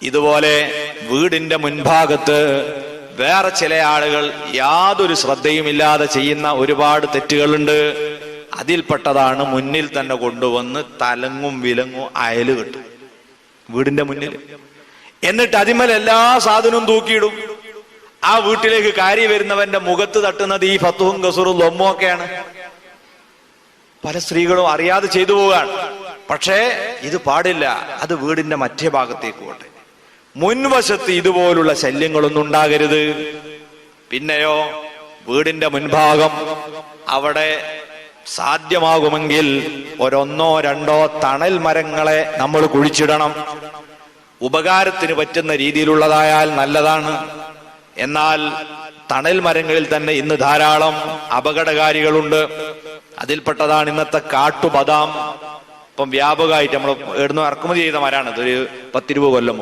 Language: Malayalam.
ഇതുപോലെ വീടിന്റെ മുൻഭാഗത്ത് വേറെ ചില ആളുകൾ യാതൊരു ശ്രദ്ധയുമില്ലാതെ ചെയ്യുന്ന ഒരുപാട് തെറ്റുകളുണ്ട്. അതിൽപ്പെട്ടതാണ് മുന്നിൽ തന്നെ കൊണ്ടുവന്ന് തലങ്ങും വിലങ്ങും അയല് കെട്ടും വീടിന്റെ മുന്നിൽ. എന്നിട്ട് അതിന്മേൽ എല്ലാ സാധനവും തൂക്കിയിടും. ആ വീട്ടിലേക്ക് കയറി വരുന്നവന്റെ മുഖത്ത് തട്ടുന്നത് ഈ ഫത്തുഹും കസറും ലൊമ്മും ഒക്കെയാണ്. പല സ്ത്രീകളും അറിയാതെ ചെയ്തു പോവുകയാണ്. പക്ഷേ ഇത് പാടില്ല. അത് വീടിന്റെ മറ്റേ ഭാഗത്തേക്ക് പോട്ടെ. മുൻവശത്ത് ഇതുപോലുള്ള ശല്യങ്ങളൊന്നും ഉണ്ടാകരുത്. പിന്നെയോ വീടിന്റെ മുൻഭാഗം അവിടെ സാധ്യമാകുമെങ്കിൽ ഒന്നോ രണ്ടോ തണൽ മരങ്ങളെ നമ്മൾ കുഴിച്ചിടണം. ഉപകാരത്തിന് പറ്റുന്ന രീതിയിലുള്ളതായാൽ നല്ലതാണ്. എന്നാൽ തണൽ മരങ്ങളിൽ തന്നെ ഇന്ന് ധാരാളം അപകടകാരികളുണ്ട്. അതിൽപ്പെട്ടതാണ് ഇന്നത്തെ കാട്ടുബദാം. ഇപ്പം വ്യാപകമായിട്ട് നമ്മൾ ഇവിടുന്ന് ഇറക്കുമതി ചെയ്ത മരമാണ്. ഇതൊരു 10-20 കൊല്ലം